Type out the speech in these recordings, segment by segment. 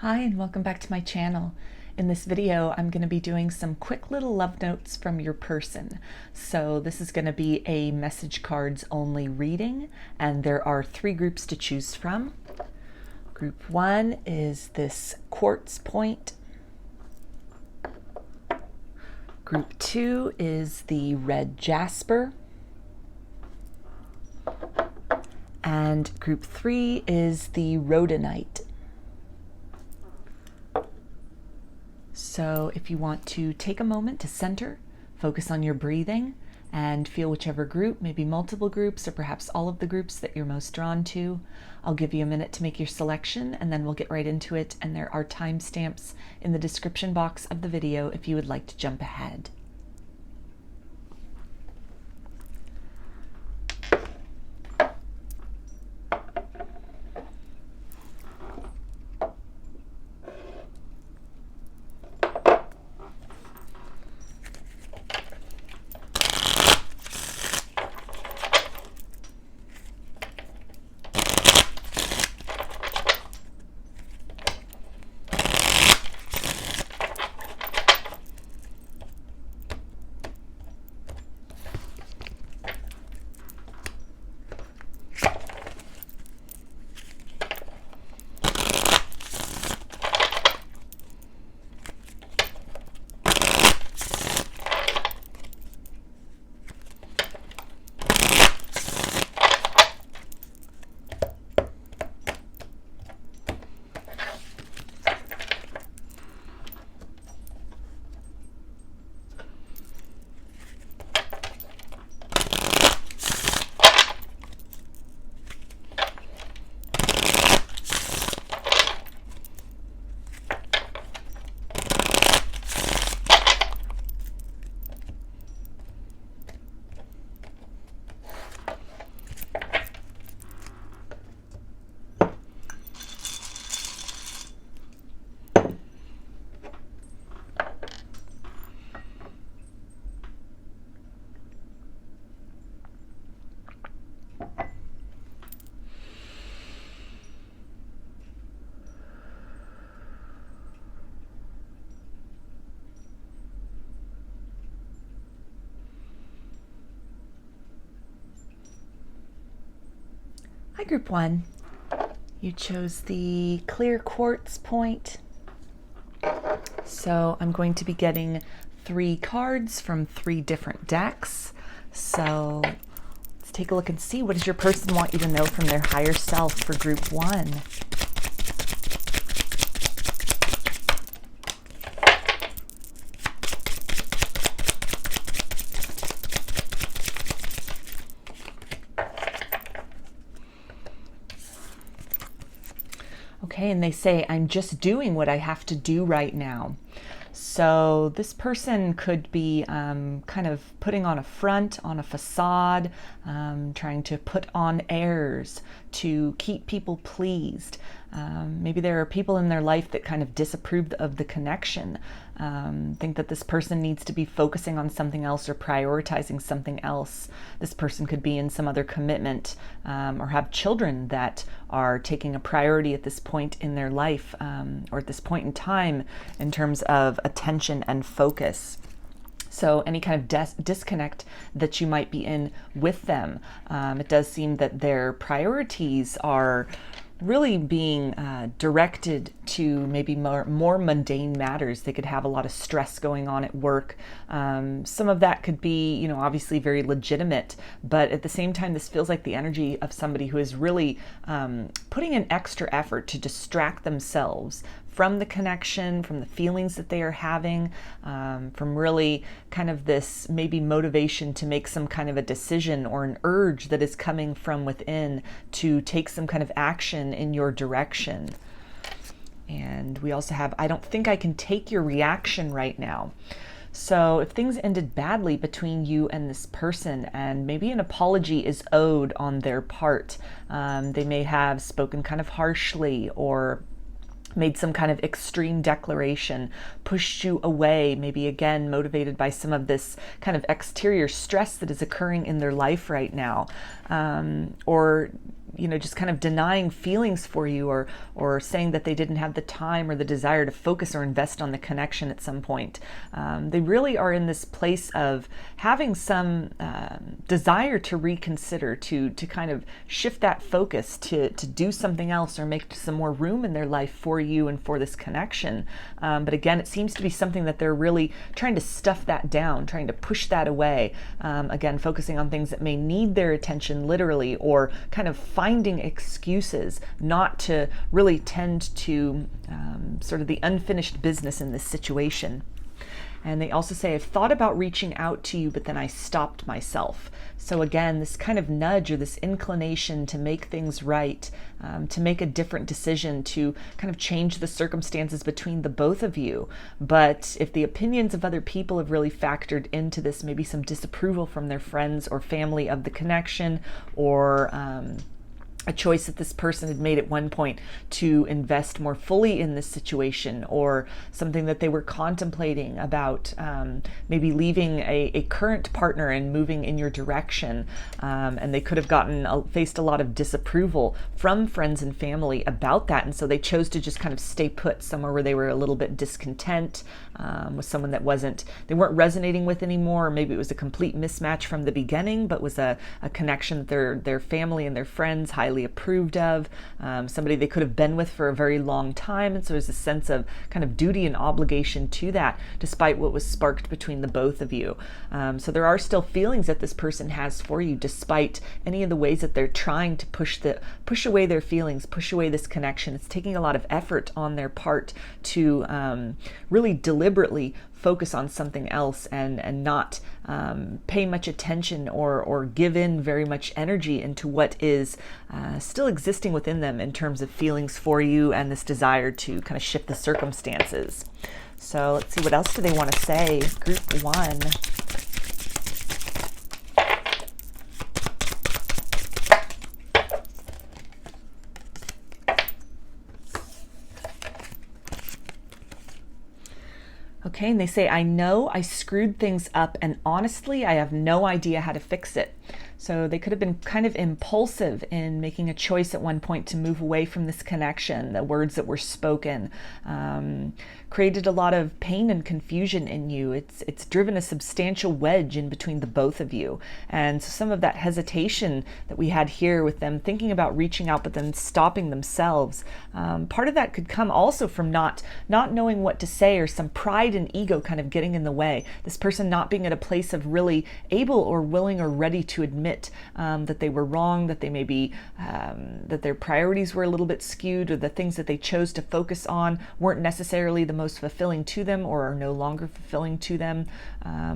Hi and welcome back to my channel. In this video, I'm going to be doing some quick little love notes from your person. So this is going to be a message cards only reading, and there are 3 groups to choose from. Group 1 is this quartz point. Group 2 is the red Jasper. And group 3 is the Rhodonite. So if you want to take a moment to center, focus on your breathing, and feel whichever group, maybe multiple groups, or perhaps all of the groups that you're most drawn to. I'll give you a minute to make your selection, and then we'll get right into it, and there are timestamps in the description box of the video if you would like to jump ahead. Hi, Group 1. You chose the clear quartz point. So I'm going to be getting 3 cards from 3 different decks. So let's take a look and see, what does your person want you to know from their higher self for Group 1? Okay, and they say, I'm just doing what I have to do right now. So this person could be kind of putting on a front, on a facade, trying to put on airs to keep people pleased. Maybe there are people in their life that kind of disapprove of the connection, think that this person needs to be focusing on something else or prioritizing something else. This person could be in some other commitment or have children that are taking a priority at this point in their life or at this point in time in terms of attention and focus. So any kind of disconnect that you might be in with them, it does seem that their priorities are really being directed to maybe more mundane matters. They could have a lot of stress going on at work. Some of that could be, obviously very legitimate, but at the same time, this feels like the energy of somebody who is really putting an extra effort to distract themselves from the connection, from the feelings that they are having, from really kind of this maybe motivation to make some kind of a decision or an urge that is coming from within to take some kind of action in your direction. And we also have, I don't think I can take your reaction right now. So if things ended badly between you and this person, and maybe an apology is owed on their part, they may have spoken kind of harshly or made some kind of extreme declaration, pushed you away, maybe again motivated by some of this kind of exterior stress that is occurring in their life right now, or just kind of denying feelings for you, or saying that they didn't have the time or the desire to focus or invest on the connection at some point. They really are in this place of having some desire to reconsider, to kind of shift that focus to do something else or make some more room in their life for you and for this connection. But again, it seems to be something that they're really trying to stuff that down, trying to push that away. Again, focusing on things that may need their attention literally, or kind of finding excuses not to really tend to sort of the unfinished business in this situation. And they also say, I've thought about reaching out to you, but then I stopped myself. So again, this kind of nudge or this inclination to make things right, to make a different decision, to kind of change the circumstances between the both of you. But if the opinions of other people have really factored into this, maybe some disapproval from their friends or family of the connection, or a choice that this person had made at one point to invest more fully in this situation, or something that they were contemplating about maybe leaving a current partner and moving in your direction, and they could have faced a lot of disapproval from friends and family about that, and so they chose to just kind of stay put somewhere where they were a little bit discontent with someone that they weren't resonating with anymore, or maybe it was a complete mismatch from the beginning, but was a connection that their family and their friends highly approved of, somebody they could have been with for a very long time, and so there's a sense of kind of duty and obligation to that, despite what was sparked between the both of you. So there are still feelings that this person has for you, despite any of the ways that they're trying to push away their feelings, push away this connection. It's taking a lot of effort on their part to really deliberately focus on something else, and not pay much attention or give in very much energy into what is still existing within them in terms of feelings for you and this desire to kind of shift the circumstances. So let's see, what else do they want to say? Group 1. Okay, and they say, I know I screwed things up, and honestly, I have no idea how to fix it. So they could have been kind of impulsive in making a choice at one point to move away from this connection. The words that were spoken created a lot of pain and confusion in you. It's driven a substantial wedge in between the both of you. And so some of that hesitation that we had here with them thinking about reaching out but then stopping themselves, part of that could come also from not knowing what to say, or some pride and ego kind of getting in the way. This person not being at a place of really able or willing or ready to admit that they were wrong, that they maybe that their priorities were a little bit skewed, or the things that they chose to focus on weren't necessarily the most fulfilling to them, or are no longer fulfilling to them,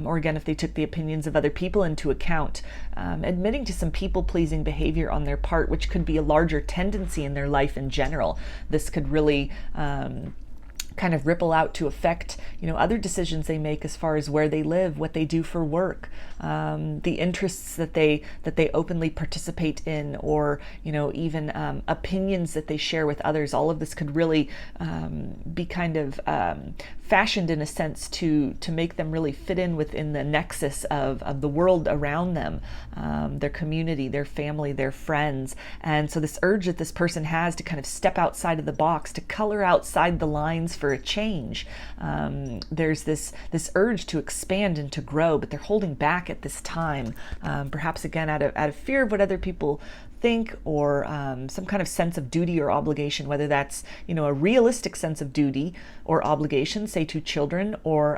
or again, if they took the opinions of other people into account, admitting to some people-pleasing behavior on their part, which could be a larger tendency in their life in general. This could really kind of ripple out to affect, other decisions they make as far as where they live, what they do for work, the interests that they openly participate in, or even opinions that they share with others. All of this could really be kind of fashioned in a sense to make them really fit in within the nexus of the world around them, their community, their family, their friends. And so this urge that this person has to kind of step outside of the box, to color outside the lines for a change. There's this urge to expand and to grow, but they're holding back at this time, perhaps again out of fear of what other people think, or some kind of sense of duty or obligation, whether that's a realistic sense of duty or obligation, say to children, or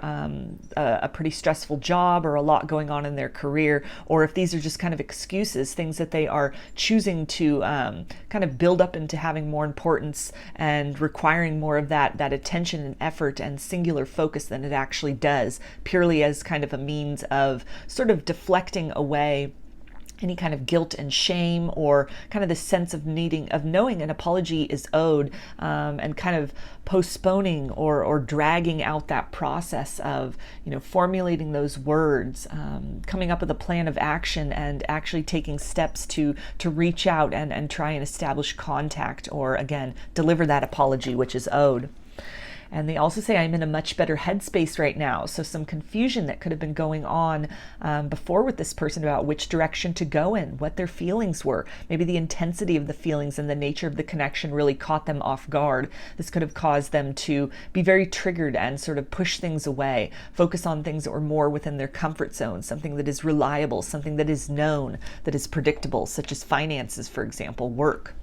a pretty stressful job, or a lot going on in their career, or if these are just kind of excuses, things that they are choosing to kind of build up into having more importance and requiring more of that attention and effort and singular focus than it actually does, purely as kind of a means of sort of deflecting away any kind of guilt and shame, or kind of the sense of knowing an apology is owed, and kind of postponing or dragging out that process of formulating those words, coming up with a plan of action, and actually taking steps to reach out and try and establish contact, or again deliver that apology which is owed. And they also say, I'm in a much better headspace right now. So some confusion that could have been going on before with this person about which direction to go in, what their feelings were. Maybe the intensity of the feelings and the nature of the connection really caught them off guard. This could have caused them to be very triggered and sort of push things away, focus on things that were more within their comfort zone, something that is reliable, something that is known, that is predictable, such as finances, for example, work.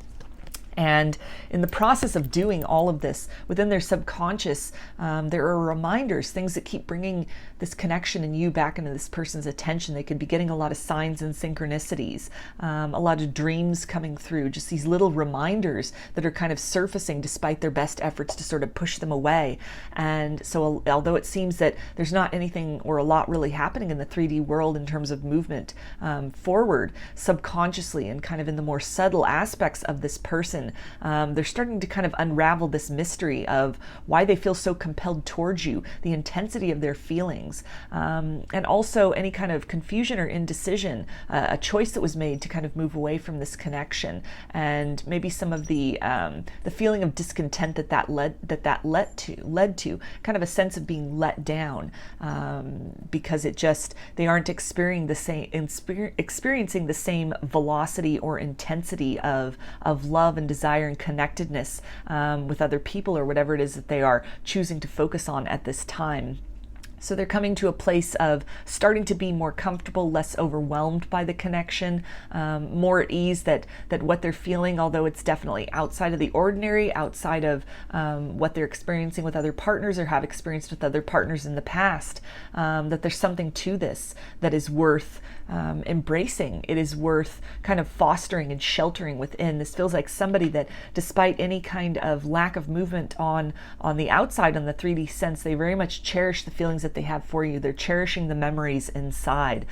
And in the process of doing all of this within their subconscious, there are reminders, things that keep bringing this connection in you back into this person's attention. They could be getting a lot of signs and synchronicities, a lot of dreams coming through, just these little reminders that are kind of surfacing despite their best efforts to sort of push them away. And so although it seems that there's not anything or a lot really happening in the 3D world in terms of movement forward, subconsciously and kind of in the more subtle aspects of this person, they're starting to kind of unravel this mystery of why they feel so compelled towards you, the intensity of their feelings, and also any kind of confusion or indecision, a choice that was made to kind of move away from this connection, and maybe some of the feeling of discontent that led to kind of a sense of being let down, because they aren't experiencing the same velocity or intensity of love and desire and connectedness with other people, or whatever it is that they are choosing to focus on at this time. So they're coming to a place of starting to be more comfortable, less overwhelmed by the connection, more at ease that what they're feeling, although it's definitely outside of the ordinary, outside of what they're experiencing with other partners or have experienced with other partners in the past, that there's something to this that is worth embracing. It is worth kind of fostering and sheltering within. This feels like somebody that, despite any kind of lack of movement on the outside, on the 3D sense, they very much cherish the feelings that they have for you. They're cherishing the memories inside.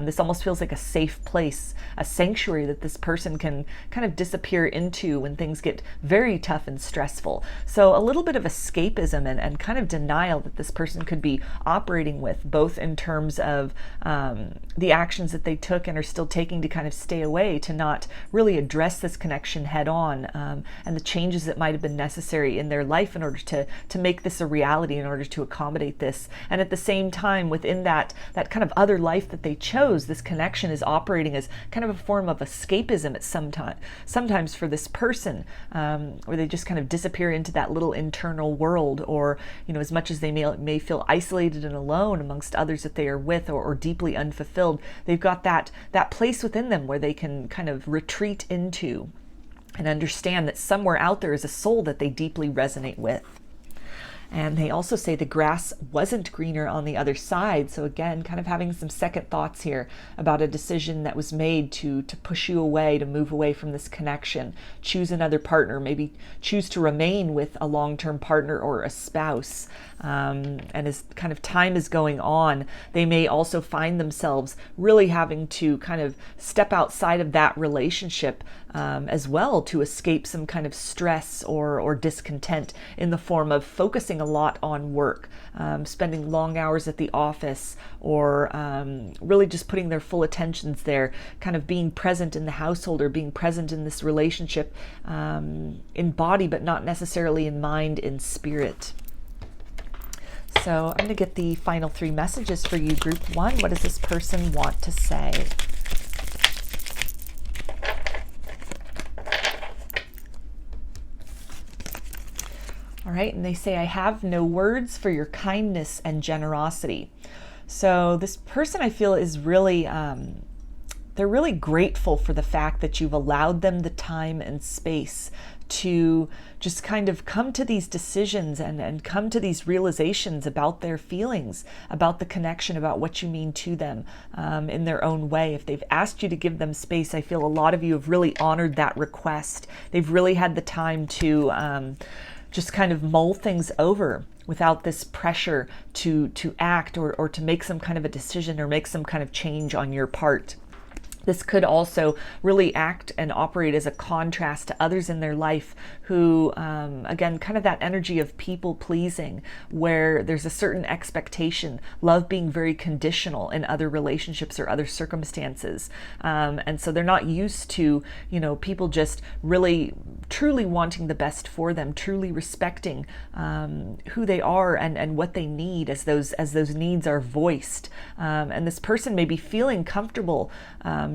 This almost feels like a safe place, a sanctuary that this person can kind of disappear into when things get very tough and stressful. So a little bit of escapism and kind of denial that this person could be operating with, both in terms of the actions that they took and are still taking to kind of stay away, to not really address this connection head on, and the changes that might have been necessary in their life in order to make this a reality, in order to accommodate this. And at the same time, within that kind of other life that they chose, this connection is operating as kind of a form of escapism at sometimes for this person, where they just kind of disappear into that little internal world, or, as much as they may feel isolated and alone amongst others that they are with, or deeply unfulfilled, they've got that place within them where they can kind of retreat into and understand that somewhere out there is a soul that they deeply resonate with. And they also say the grass wasn't greener on the other side. So again, kind of having some second thoughts here about a decision that was made to push you away, to move away from this connection, choose another partner, maybe choose to remain with a long-term partner or a spouse. And as kind of time is going on, they may also find themselves really having to kind of step outside of that relationship as well, to escape some kind of stress or discontent in the form of focusing a lot on work, spending long hours at the office, or really just putting their full attentions there, kind of being present in the household or being present in this relationship in body, but not necessarily in mind, in spirit. So I'm going to get the final 3 messages for you, group 1. What does this person want to say? All right, and they say, I have no words for your kindness and generosity. So this person, I feel, is really, they're really grateful for the fact that you've allowed them the time and space to just kind of come to these decisions and come to these realizations about their feelings, about the connection, about what you mean to them in their own way. If they've asked you to give them space, I feel a lot of you have really honored that request. They've really had the time to just kind of mull things over without this pressure to act or to make some kind of a decision or make some kind of change on your part. This could also really act and operate as a contrast to others in their life who, again, kind of that energy of people pleasing, where there's a certain expectation, love being very conditional in other relationships or other circumstances. And so they're not used to, people just really truly wanting the best for them, truly respecting who they are and what they need as those needs are voiced. And this person may be feeling comfortable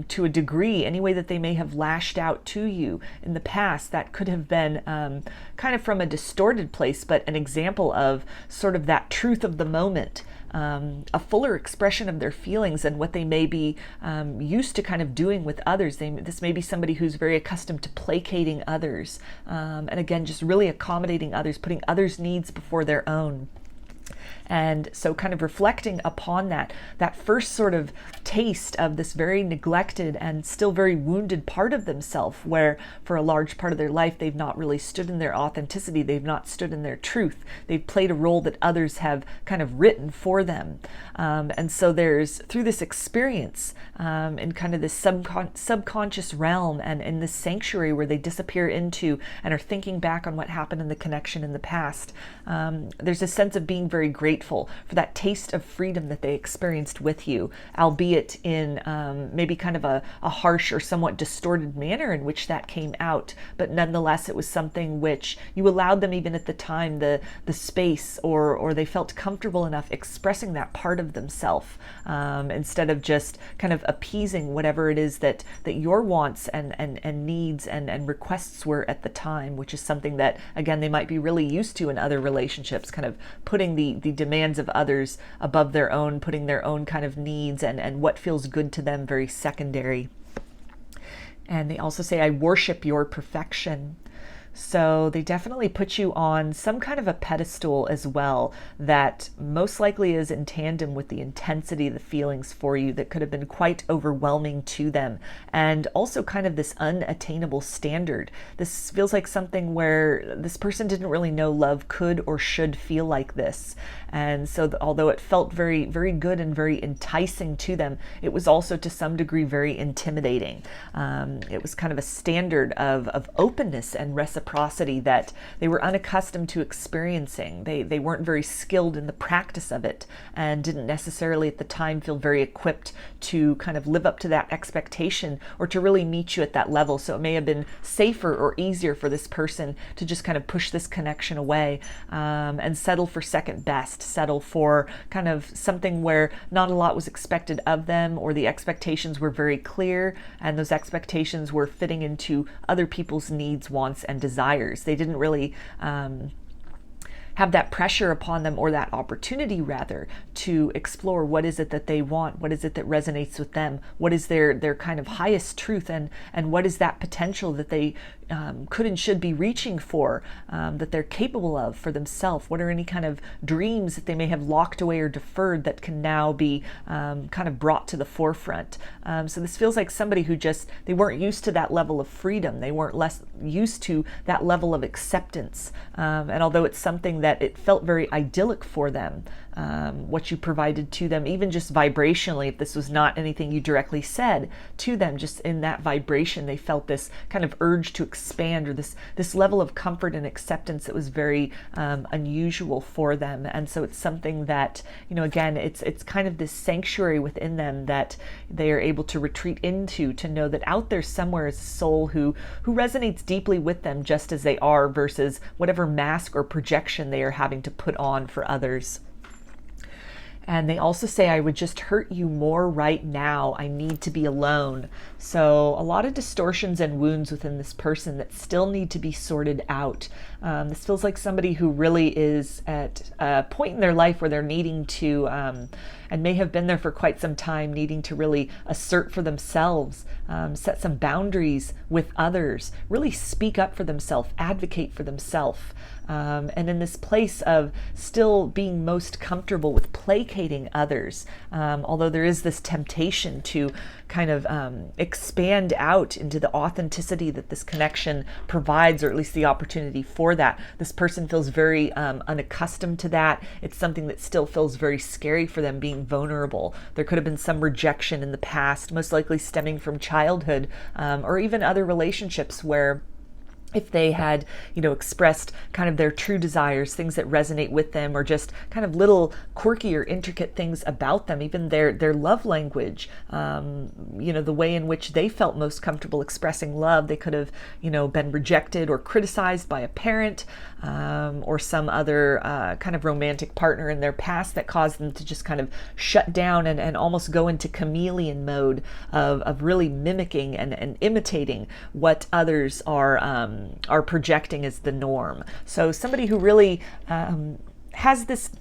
to a degree, any way that they may have lashed out to you in the past. That could have been kind of from a distorted place, but an example of sort of that truth of the moment, a fuller expression of their feelings and what they may be used to kind of doing with others. This may be somebody who's very accustomed to placating others, and again, just really accommodating others, putting others' needs before their own. And so kind of reflecting upon that first sort of taste of this very neglected and still very wounded part of themselves, where for a large part of their life, they've not really stood in their authenticity. They've not stood in their truth. They've played a role that others have kind of written for them. And so there's, through this experience, in kind of this subconscious realm and in this sanctuary where they disappear into and are thinking back on what happened in the connection in the past, there's a sense of being very grateful for that taste of freedom that they experienced with you, albeit in maybe kind of a harsh or somewhat distorted manner in which that came out. But nonetheless, it was something which you allowed them, even at the time, the space, or they felt comfortable enough expressing that part of themselves, instead of just kind of appeasing whatever it is that your wants and needs and requests were at the time, which is something that, again, they might be really used to in other relationships, kind of putting the demands of others above their own, putting their own kind of needs and what feels good to them very secondary. And they also say, I worship your perfection. So they definitely put you on some kind of a pedestal as well, that most likely is in tandem with the intensity of the feelings for you that could have been quite overwhelming to them. And also kind of this unattainable standard. This feels like something where this person didn't really know love could or should feel like this. And so although it felt very, very good and very enticing to them, it was also to some degree very intimidating. It was kind of a standard of openness and reciprocity that they were unaccustomed to experiencing. They weren't very skilled in the practice of it and didn't necessarily at the time feel very equipped to kind of live up to that expectation or to really meet you at that level. So it may have been safer or easier for this person to just kind of push this connection away and settle for second best, settle for kind of something where not a lot was expected of them, or the expectations were very clear and those expectations were fitting into other people's needs, wants, and desires. They didn't really have that pressure upon them, or that opportunity rather, to explore what is it that they want, what is it that resonates with them, what is their kind of highest truth, and what is that potential that they could and should be reaching for, that they're capable of for themselves. What are any kind of dreams that they may have locked away or deferred that can now be kind of brought to the forefront. So this feels like somebody who just, they weren't used to that level of freedom. They weren't less used to that level of acceptance. And although it's something that it felt very idyllic for them, what you provided to them, even just vibrationally, if this was not anything you directly said to them, just in that vibration, they felt this kind of urge to expand, or this level of comfort and acceptance that was very unusual for them. And so it's something that, again, it's kind of this sanctuary within them that they are able to retreat into, to know that out there somewhere is a soul who resonates deeply with them just as they are, versus whatever mask or projection they are having to put on for others. And they also say, I would just hurt you more right now. I need to be alone. So a lot of distortions and wounds within this person that still need to be sorted out. This feels like somebody who really is at a point in their life where they're needing to, and may have been there for quite some time, needing to really assert for themselves, set some boundaries with others, really speak up for themselves, advocate for themselves. and in this place of still being most comfortable with placating others, although there is this temptation to kind of expand out into the authenticity that this connection provides, or at least the opportunity for that. This person feels very unaccustomed to that. It's something that still feels very scary for them, being vulnerable. There could have been some rejection in the past, most likely stemming from childhood, or even other relationships where if they had, expressed kind of their true desires, things that resonate with them, or just kind of little quirky or intricate things about them, even their love language, the way in which they felt most comfortable expressing love, they could have, been rejected or criticized by a parent, or some other kind of romantic partner in their past that caused them to just kind of shut down and almost go into chameleon mode of really mimicking and imitating what others are projecting as the norm. So somebody who really has this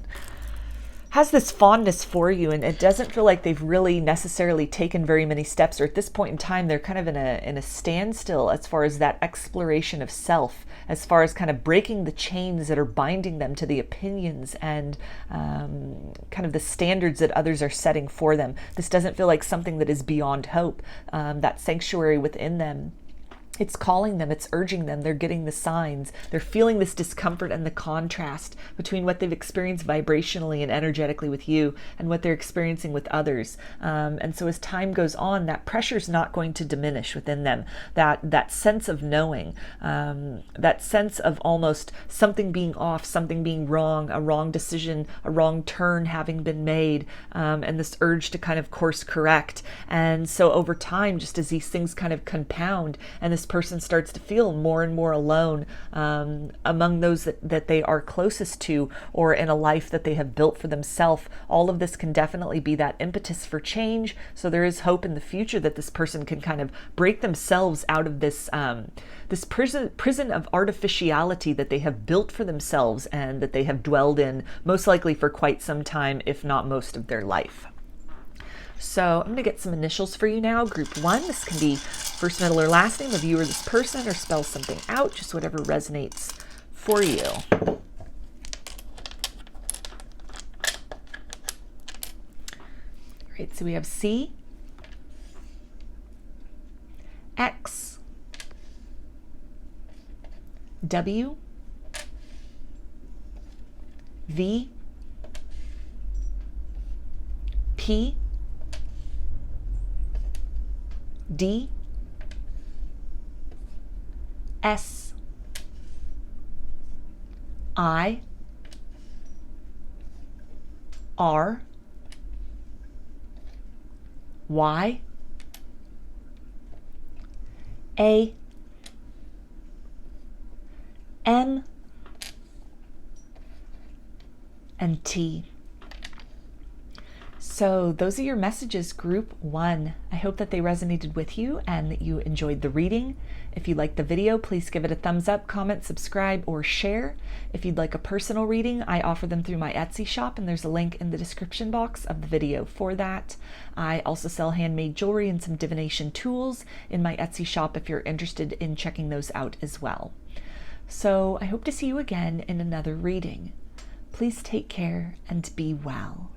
fondness for you, and it doesn't feel like they've really necessarily taken very many steps, or at this point in time they're kind of in a standstill as far as that exploration of self, as far as kind of breaking the chains that are binding them to the opinions and kind of the standards that others are setting for them. This doesn't feel like something that is beyond hope. That sanctuary within them, it's calling them, it's urging them, they're getting the signs, they're feeling this discomfort and the contrast between what they've experienced vibrationally and energetically with you and what they're experiencing with others. And so as time goes on, that pressure's not going to diminish within them. That sense of knowing, that sense of almost something being off, something being wrong, a wrong decision, a wrong turn having been made, and this urge to kind of course correct. And so over time, just as these things kind of compound and this person starts to feel more and more alone among those that they are closest to, or in a life that they have built for themselves, all of this can definitely be that impetus for change. So there is hope in the future that this person can kind of break themselves out of this this prison of artificiality that they have built for themselves and that they have dwelled in most likely for quite some time, if not most of their life. So I'm going to get some initials for you now. Group 1, this can be first, middle, or last name of you or this person, or spell something out, just whatever resonates for you. All right, so we have C, X, W, V, P, D, S, I, R, Y, A, M, and T. So those are your messages, group 1. I hope that they resonated with you and that you enjoyed the reading. If you liked the video, please give it a thumbs up, comment, subscribe, or share. If you'd like a personal reading, I offer them through my Etsy shop, and there's a link in the description box of the video for that. I also sell handmade jewelry and some divination tools in my Etsy shop if you're interested in checking those out as well. So I hope to see you again in another reading. Please take care and be well.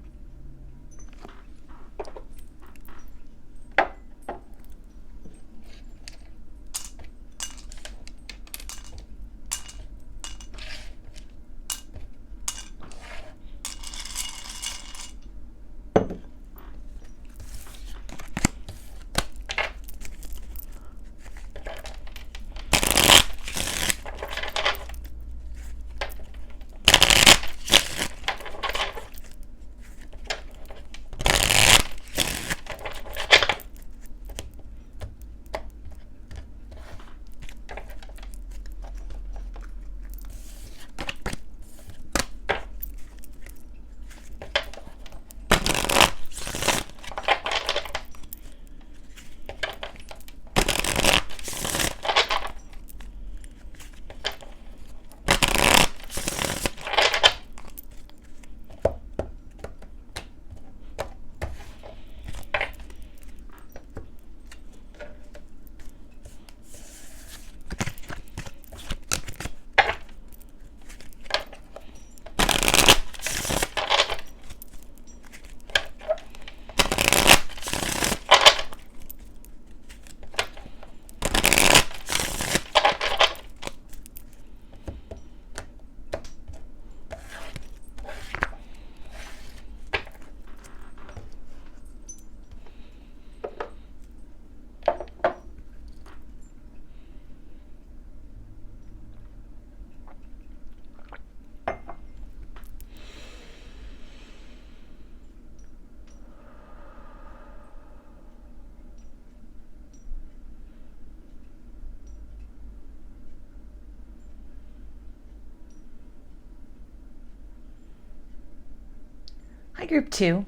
Hi, group 2.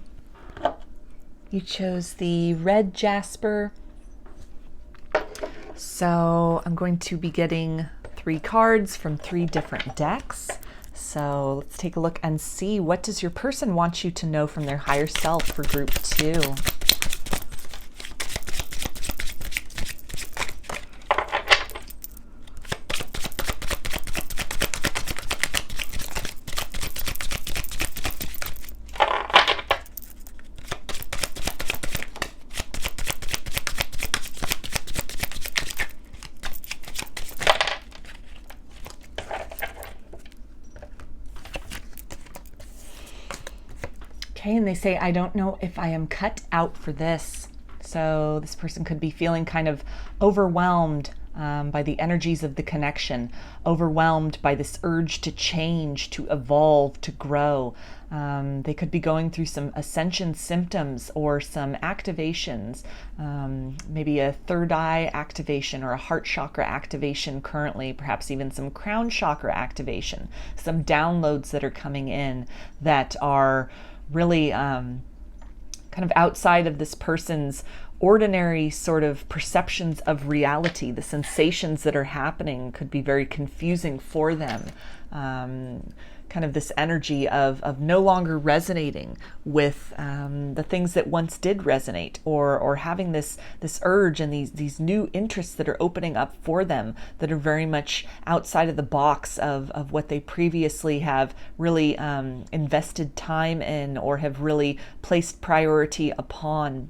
You chose the red Jasper. So I'm going to be getting 3 cards from 3 different decks. So let's take a look and see, what does your person want you to know from their higher self for group 2? Okay, and they say, I don't know if I am cut out for this. So this person could be feeling kind of overwhelmed by the energies of the connection, overwhelmed by this urge to change, to evolve, to grow. They could be going through some ascension symptoms or some activations, maybe a third eye activation or a heart chakra activation currently, perhaps even some crown chakra activation, some downloads that are coming in that are really kind of outside of this person's ordinary sort of perceptions of reality. The sensations that are happening could be very confusing for them. Kind of this energy of no longer resonating with the things that once did resonate, or having this urge and these new interests that are opening up for them that are very much outside of the box of what they previously have really invested time in or have really placed priority upon.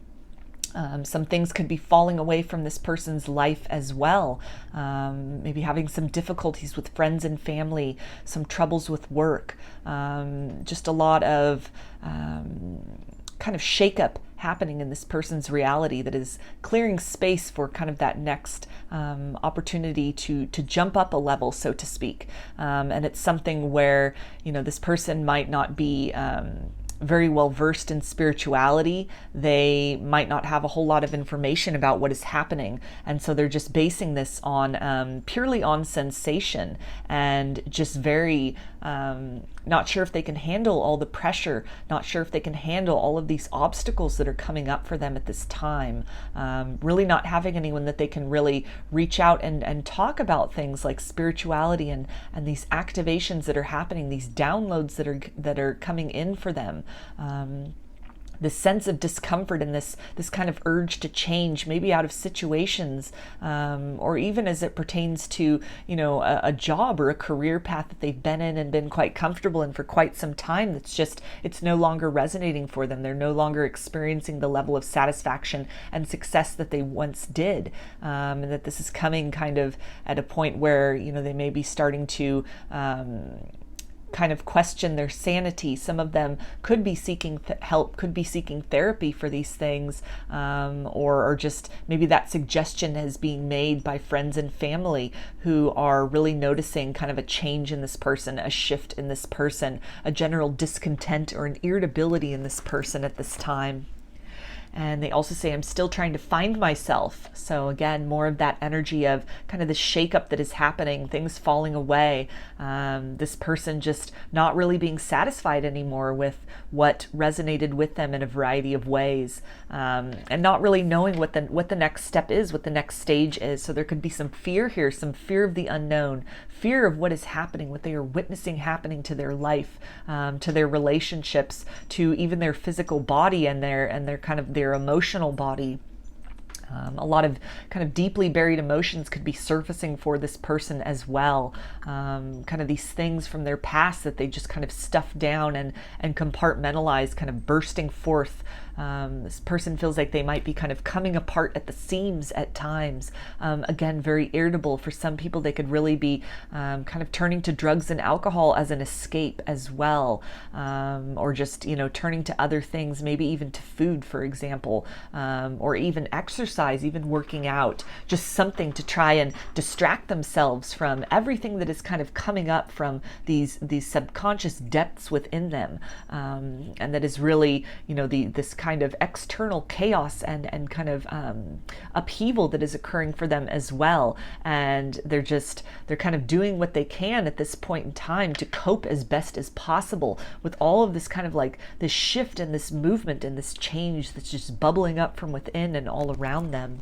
Some things could be falling away from this person's life as well. Maybe having some difficulties with friends and family, some troubles with work, just a lot of kind of shakeup happening in this person's reality that is clearing space for kind of that next opportunity to jump up a level, so to speak. And it's something where, this person might not be very well versed in spirituality. They might not have a whole lot of information about what is happening, and so they're just basing this on purely on sensation, and just very not sure if they can handle all the pressure, not sure if they can handle all of these obstacles that are coming up for them at this time. Really not having anyone that they can really reach out and talk about things like spirituality and these activations that are happening, these downloads that are coming in for them. This sense of discomfort and this kind of urge to change, maybe out of situations, or even as it pertains to, a job or a career path that they've been in and been quite comfortable in for quite some time. It's no longer resonating for them. They're no longer experiencing the level of satisfaction and success that they once did. And that this is coming kind of at a point where, they may be starting to kind of question their sanity. Some of them could be seeking help, could be seeking therapy for these things, or just maybe that suggestion is being made by friends and family who are really noticing kind of a change in this person, a shift in this person, a general discontent or an irritability in this person at this time. And they also say, I'm still trying to find myself. So again, more of that energy of kind of the shakeup that is happening, things falling away, this person just not really being satisfied anymore with what resonated with them in a variety of ways, and not really knowing what the next step is, what the next stage is. So there could be some fear here, some fear of the unknown, fear of what is happening, what they are witnessing happening to their life, to their relationships, to even their physical body and their kind of their emotional body. A lot of kind of deeply buried emotions could be surfacing for this person as well. Kind of these things from their past that they just kind of stuffed down and compartmentalized, kind of bursting forth. This person feels like they might be kind of coming apart at the seams at times. Again, very irritable. For some people, they could really be kind of turning to drugs and alcohol as an escape as well, or just, turning to other things, maybe even to food, for example, or even exercise exercise, even working out, just something to try and distract themselves from everything that is kind of coming up from these subconscious depths within them, and that is really, this kind of external chaos and kind of upheaval that is occurring for them as well. And they're kind of doing what they can at this point in time to cope as best as possible with all of this kind of like this shift and this movement and this change that's just bubbling up from within and all around them.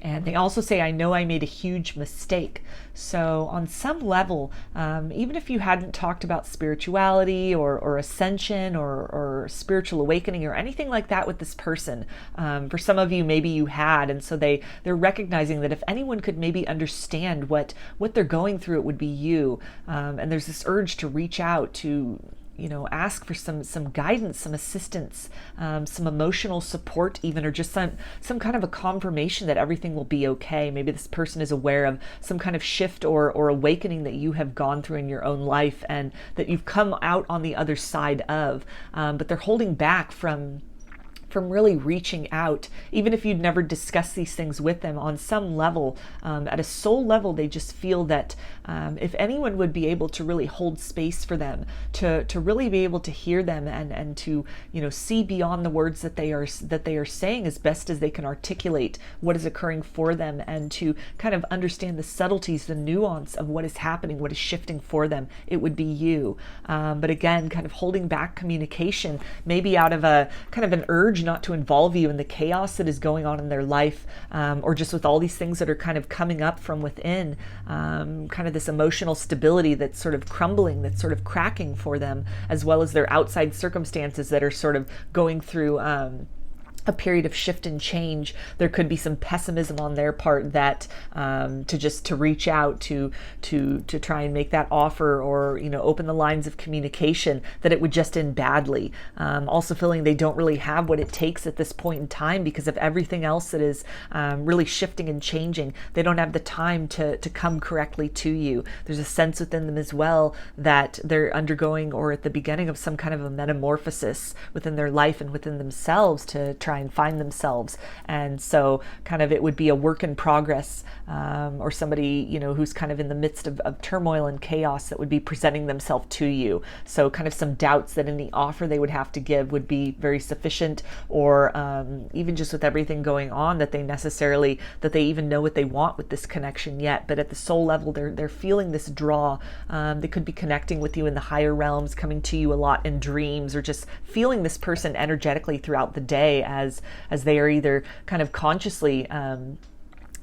And they also say, I know I made a huge mistake. So on some level, even if you hadn't talked about spirituality or ascension or spiritual awakening or anything like that with this person, for some of you, maybe you had. And so they're recognizing that if anyone could maybe understand what they're going through, it would be you. And there's this urge to reach out to ask for some guidance, some assistance, some emotional support even, or just some kind of a confirmation that everything will be okay. Maybe this person is aware of some kind of shift or awakening that you have gone through in your own life and that you've come out on the other side of, but they're holding back from really reaching out, even if you'd never discussed these things with them. On some level, at a soul level, they just feel that if anyone would be able to really hold space for them, to really be able to hear them and to see beyond the words that they are saying as best as they can articulate what is occurring for them, and to kind of understand the subtleties, the nuance of what is happening, what is shifting for them, it would be you. But again, kind of holding back communication, maybe out of a kind of an urge not to involve you in the chaos that is going on in their life, or just with all these things that are kind of coming up from within, kind of this emotional stability that's sort of crumbling, that's sort of cracking for them, as well as their outside circumstances that are sort of going through a period of shift and change. There could be some pessimism on their part that to reach out to try and make that offer or open the lines of communication, that it would just end badly. Also feeling they don't really have what it takes at this point in time because of everything else that is really shifting and changing. They don't have the time to come correctly to you. There's a sense within them as well that they're undergoing or at the beginning of some kind of a metamorphosis within their life and within themselves to try and find themselves. And so kind of it would be a work in progress, or somebody who's kind of in the midst of turmoil and chaos that would be presenting themselves to you. So kind of some doubts that any offer they would have to give would be very sufficient, or even just with everything going on that they even know what they want with this connection yet. But at the soul level, they're feeling this draw. They could be connecting with you in the higher realms, coming to you a lot in dreams, or just feeling this person energetically throughout the day as they are either kind of consciously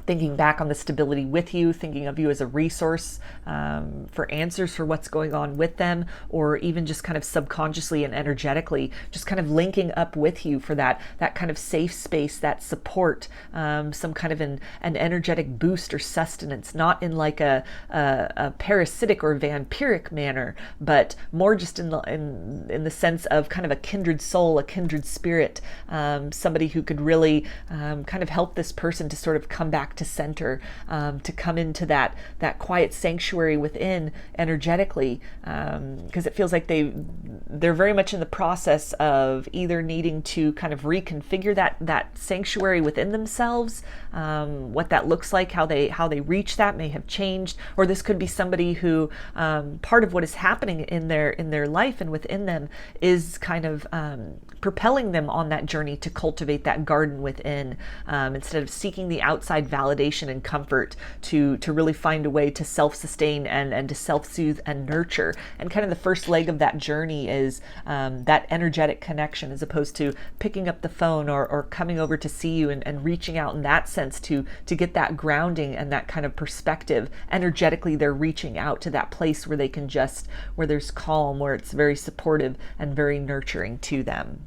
thinking back on the stability with you, thinking of you as a resource for answers for what's going on with them, or even just kind of subconsciously and energetically just kind of linking up with you for that kind of safe space, that support, some kind of an energetic boost or sustenance, not in like a parasitic or vampiric manner, but more just in the sense of kind of a kindred soul, a kindred spirit, somebody who could really kind of help this person to sort of come back to center, to come into that quiet sanctuary within energetically, because it feels like they're very much in the process of either needing to kind of reconfigure that sanctuary within themselves, what that looks like, how they reach that may have changed, or this could be somebody who part of what is happening in their life and within them is kind of propelling them on that journey to cultivate that garden within, instead of seeking the outside validation and comfort, to really find a way to self-sustain and to self-soothe and nurture. And kind of the first leg of that journey is that energetic connection, as opposed to picking up the phone or coming over to see you and reaching out in that sense to get that grounding and that kind of perspective. Energetically, they're reaching out to that place where they can where there's calm, where it's very supportive and very nurturing to them.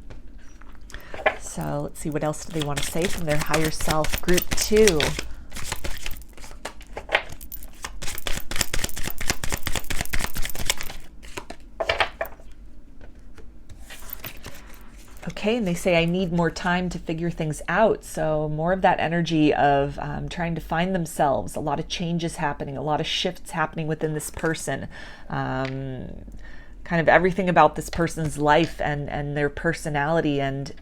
So let's see, what else do they want to say from their higher self? Group 2. Okay, and they say, I need more time to figure things out. So more of that energy of trying to find themselves, a lot of changes happening, a lot of shifts happening within this person. Kind of everything about this person's life and their personality and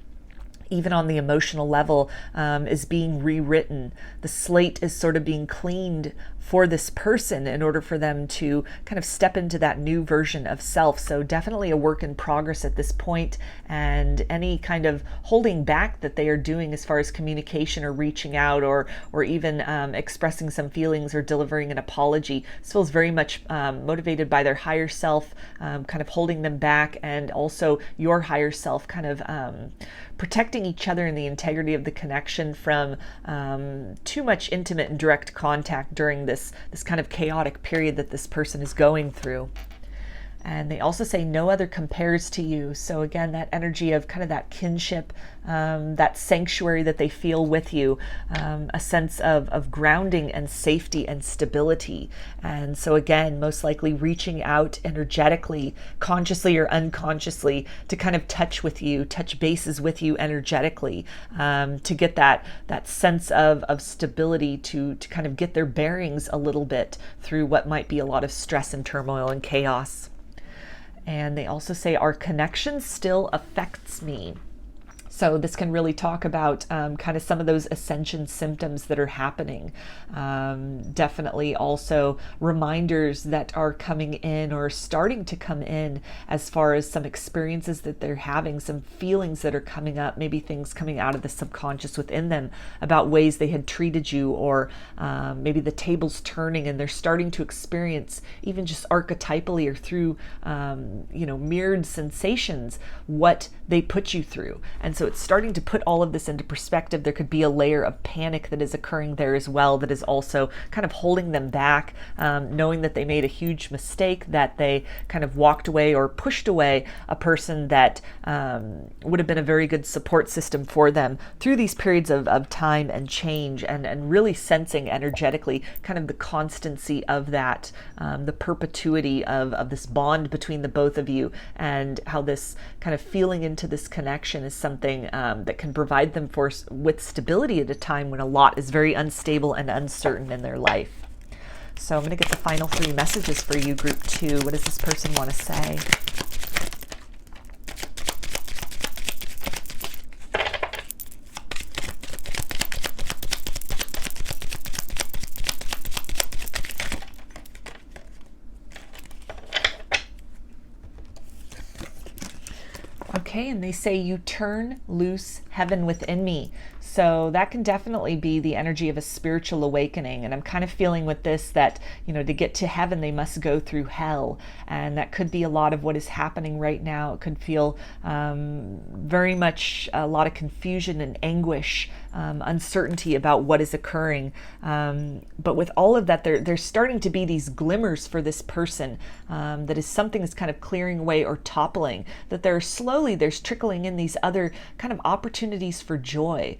even on the emotional level, is being rewritten. The slate is sort of being cleaned for this person in order for them to kind of step into that new version of self. So definitely a work in progress at this point, and any kind of holding back that they are doing as far as communication or reaching out or even expressing some feelings or delivering an apology, this feels very much motivated by their higher self, kind of holding them back, and also your higher self kind of protecting each other and the integrity of the connection from too much intimate and direct contact during this kind of chaotic period that this person is going through. And they also say no other compares to you. So again, that energy of kind of that kinship, that sanctuary that they feel with you, a sense of grounding and safety and stability. And so again, most likely reaching out energetically, consciously or unconsciously, to kind of touch bases with you energetically, to get that sense of stability, to kind of get their bearings a little bit through what might be a lot of stress and turmoil and chaos. And they also say our connection still affects me. So this can really talk about kind of some of those ascension symptoms that are happening. Definitely also reminders that are coming in or starting to come in as far as some experiences that they're having, some feelings that are coming up, maybe things coming out of the subconscious within them about ways they had treated you, or maybe the table's turning and they're starting to experience, even just archetypally or through mirrored sensations, what they put you through. And so it's starting to put all of this into perspective. There could be a layer of panic that is occurring there as well, that is also kind of holding them back, knowing that they made a huge mistake, that they kind of walked away or pushed away a person that would have been a very good support system for them through these periods of time and change, and really sensing energetically kind of the constancy of that, the perpetuity of this bond between the both of you, and how this kind of feeling into this connection is something that can provide them with stability at a time when a lot is very unstable and uncertain in their life. So I'm going to get the final 3 messages for you, group 2. What does this person want to say? Okay, and they say you turn loose heaven within me. So that can definitely be the energy of a spiritual awakening. And I'm kind of feeling with this that, to get to heaven, they must go through hell. And that could be a lot of what is happening right now. It could feel very much a lot of confusion and anguish, uncertainty about what is occurring. But with all of that, there's starting to be these glimmers for this person, that is something that's kind of clearing away or toppling, that there's trickling in these other kind of opportunities for joy,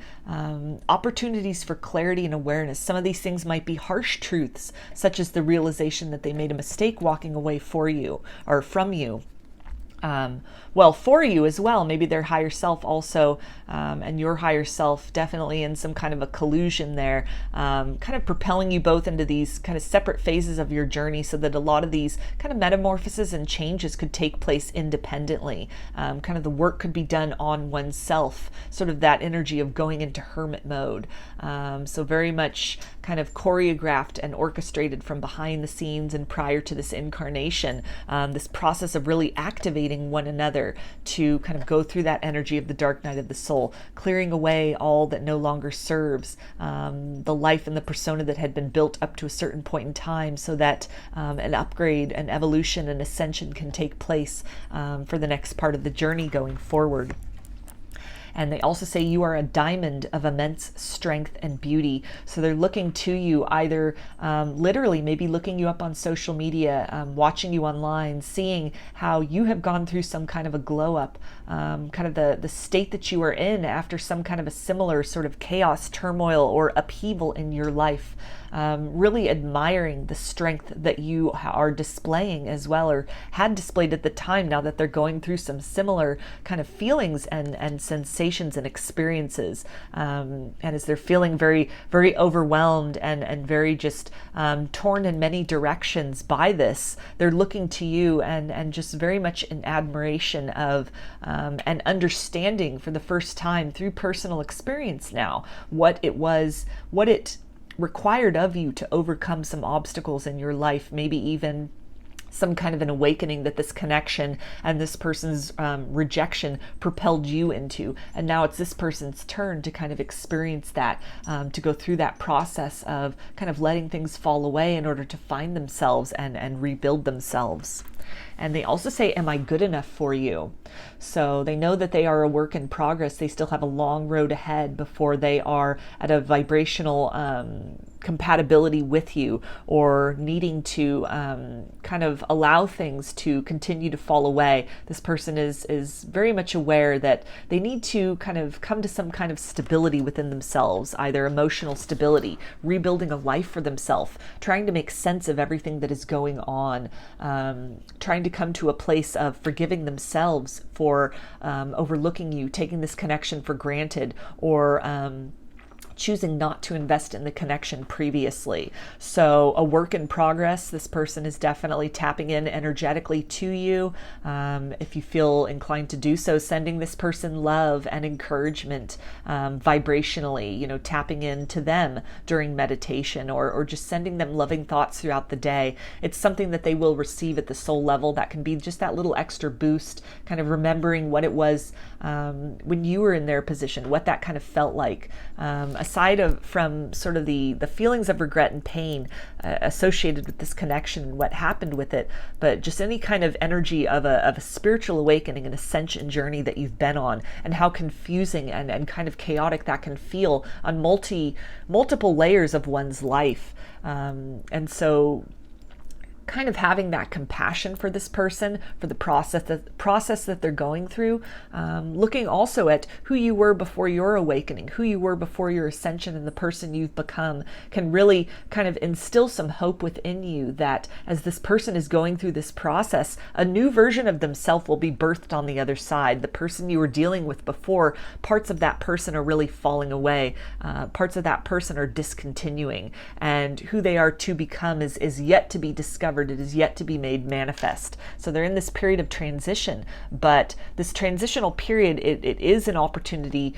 opportunities for clarity and awareness. Some of these things might be harsh truths, such as the realization that they made a mistake walking away for you or from you. For you as well, maybe their higher self also, and your higher self definitely in some kind of a collusion there, kind of propelling you both into these kind of separate phases of your journey, so that a lot of these kind of metamorphoses and changes could take place independently. Kind of the work could be done on oneself, sort of that energy of going into hermit mode. So very much kind of choreographed and orchestrated from behind the scenes and prior to this incarnation, this process of really activating one another to kind of go through that energy of the dark night of the soul, clearing away all that no longer serves, the life and the persona that had been built up to a certain point in time, so that an upgrade, an evolution, an ascension can take place for the next part of the journey going forward. And they also say you are a diamond of immense strength and beauty. So they're looking to you, either literally maybe looking you up on social media, watching you online, seeing how you have gone through some kind of a glow up, kind of the state that you are in after some kind of a similar sort of chaos, turmoil, or upheaval in your life. really admiring the strength that you are displaying as well, or had displayed at the time, now that they're going through some similar kind of feelings and sensations and experiences. And as they're feeling very, very overwhelmed and very just torn in many directions by this, they're looking to you and just very much in admiration of and understanding for the first time through personal experience now what it required of you to overcome some obstacles in your life, maybe even some kind of an awakening that this connection and this person's rejection propelled you into. And now it's this person's turn to kind of experience that, to go through that process of kind of letting things fall away in order to find themselves and rebuild themselves. And they also say, am I good enough for you? So they know that they are a work in progress. They still have a long road ahead before they are at a vibrational compatibility with you, or needing to kind of allow things to continue to fall away. This person is very much aware that they need to kind of come to some kind of stability within themselves, either emotional stability, rebuilding a life for themselves, trying to make sense of everything that is going on, trying to come to a place of forgiving themselves for overlooking you, taking this connection for granted, or choosing not to invest in the connection previously. So a work in progress. This person is definitely tapping in energetically to you. If you feel inclined to do so, sending this person love and encouragement vibrationally, tapping into them during meditation, or just sending them loving thoughts throughout the day. It's something that they will receive at the soul level. That can be just that little extra boost, kind of remembering what it was when you were in their position, what that kind of felt like. Aside from sort of the feelings of regret and pain associated with this connection and what happened with it, but just any kind of energy of a spiritual awakening, an ascension journey that you've been on, and how confusing and kind of chaotic that can feel on multiple layers of one's life. And so kind of having that compassion for this person, for the process that they're going through, looking also at who you were before your awakening, who you were before your ascension, and the person you've become, can really kind of instill some hope within you that as this person is going through this process, a new version of themselves will be birthed on the other side. The person you were dealing with before, parts of that person are really falling away, parts of that person are discontinuing, and who they are to become is yet to be discovered. It is yet to be made manifest. So they're in this period of transition, but this transitional period, it is an opportunity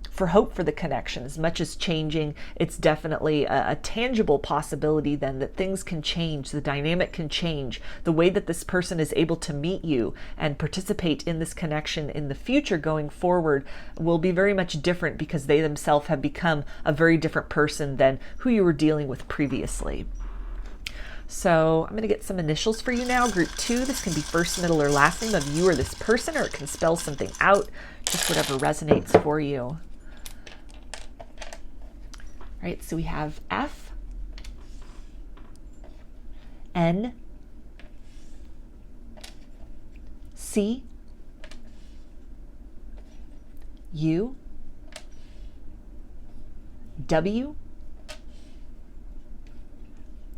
for hope for the connection. As much as changing, it's definitely a tangible possibility then that things can change, the dynamic can change, the way that this person is able to meet you and participate in this connection in the future going forward will be very much different, because they themselves have become a very different person than who you were dealing with previously. So I'm going to get some initials for you now. Group 2, this can be first, middle, or last name of you or this person, or it can spell something out, just whatever resonates for you. All right, so we have F, N, C, U, W,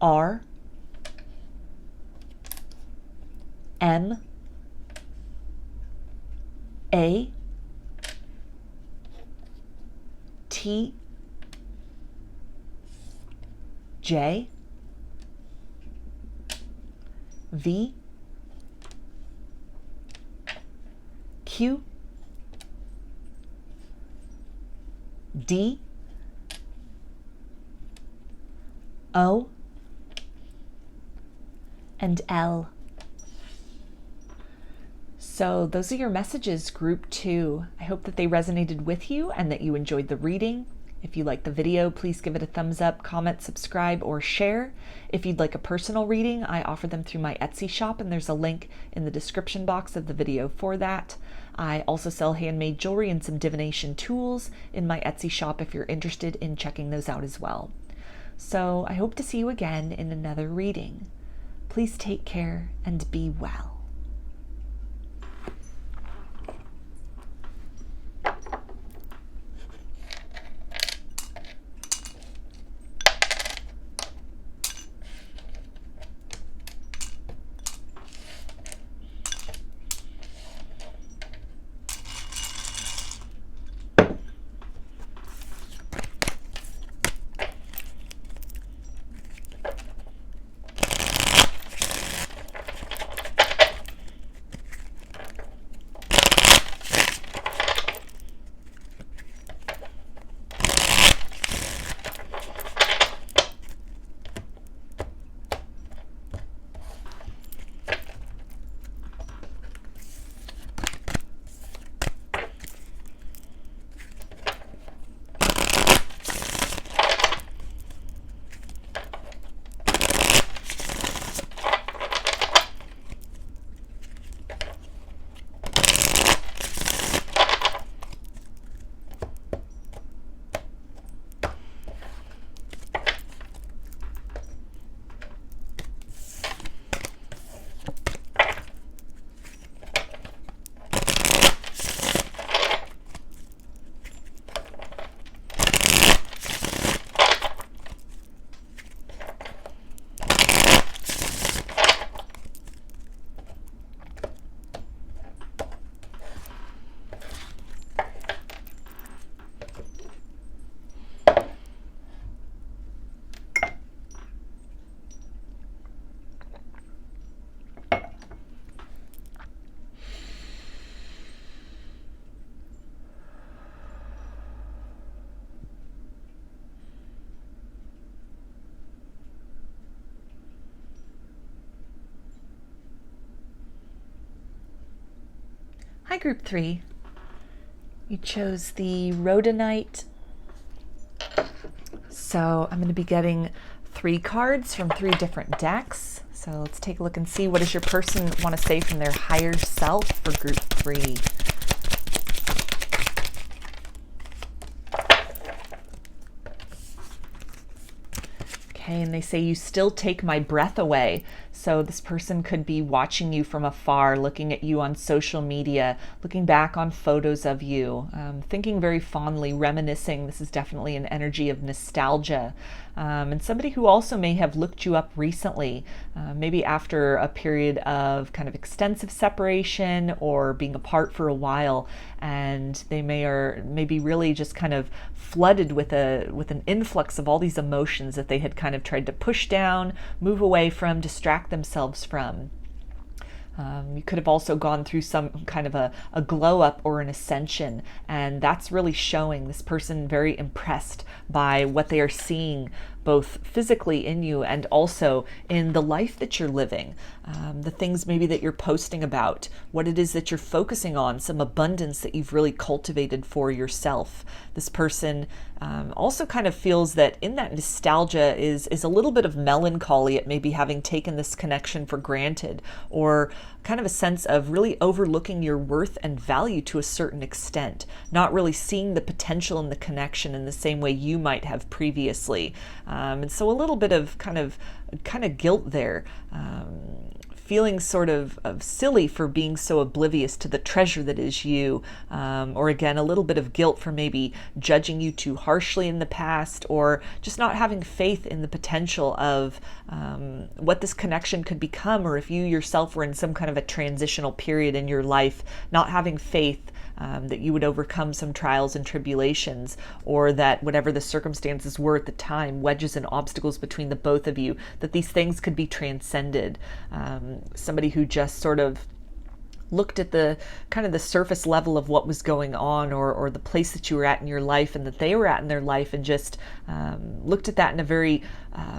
R, M, A, T, J, V, Q, D, O, and L. So those are your messages, group 2. I hope that they resonated with you and that you enjoyed the reading. If you liked the video, please give it a thumbs up, comment, subscribe, or share. If you'd like a personal reading, I offer them through my Etsy shop, and there's a link in the description box of the video for that. I also sell handmade jewelry and some divination tools in my Etsy shop if you're interested in checking those out as well. So I hope to see you again in another reading. Please take care and be well. Hi, Group 3. You chose the Rhodonite. So I'm going to be getting 3 cards from 3 different decks. So let's take a look and see, what does your person want to say from their higher self for Group 3? Okay, and they say, you still take my breath away. So this person could be watching you from afar, looking at you on social media, looking back on photos of you, thinking very fondly, reminiscing. This is definitely an energy of nostalgia. And somebody who also may have looked you up recently, maybe after a period of kind of extensive separation or being apart for a while, and they may be really just kind of flooded with an influx of all these emotions that they had kind of tried to push down, move away from, distract themselves from. You could have also gone through some kind of a glow up or an ascension, and that's really showing this person very impressed by what they are seeing, both physically in you and also in the life that you're living, the things maybe that you're posting about, what it is that you're focusing on, some abundance that you've really cultivated for yourself. This person also kind of feels that in that nostalgia is a little bit of melancholy at maybe having taken this connection for granted, or kind of a sense of really overlooking your worth and value to a certain extent, not really seeing the potential in the connection in the same way you might have previously. And so a little bit of kind of guilt there, feeling sort of silly for being so oblivious to the treasure that is you, or again, a little bit of guilt for maybe judging you too harshly in the past, or just not having faith in the potential of what this connection could become, or if you yourself were in some kind of a transitional period in your life, not having faith that you would overcome some trials and tribulations, or that whatever the circumstances were at the time, wedges and obstacles between the both of you, that these things could be transcended. Somebody who just sort of looked at the kind of the surface level of what was going on, or the place that you were at in your life and that they were at in their life, and just looked at that in a very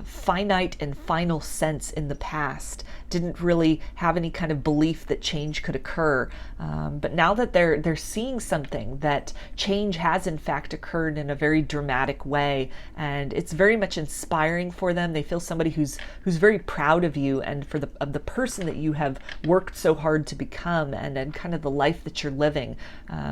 finite and final sense in the past. Didn't really have any kind of belief that change could occur. But now that they're seeing something, that change has in fact occurred in a very dramatic way, and it's very much inspiring for them. They feel somebody who's very proud of you and of the person that you have worked so hard to become, and kind of the life that you're living.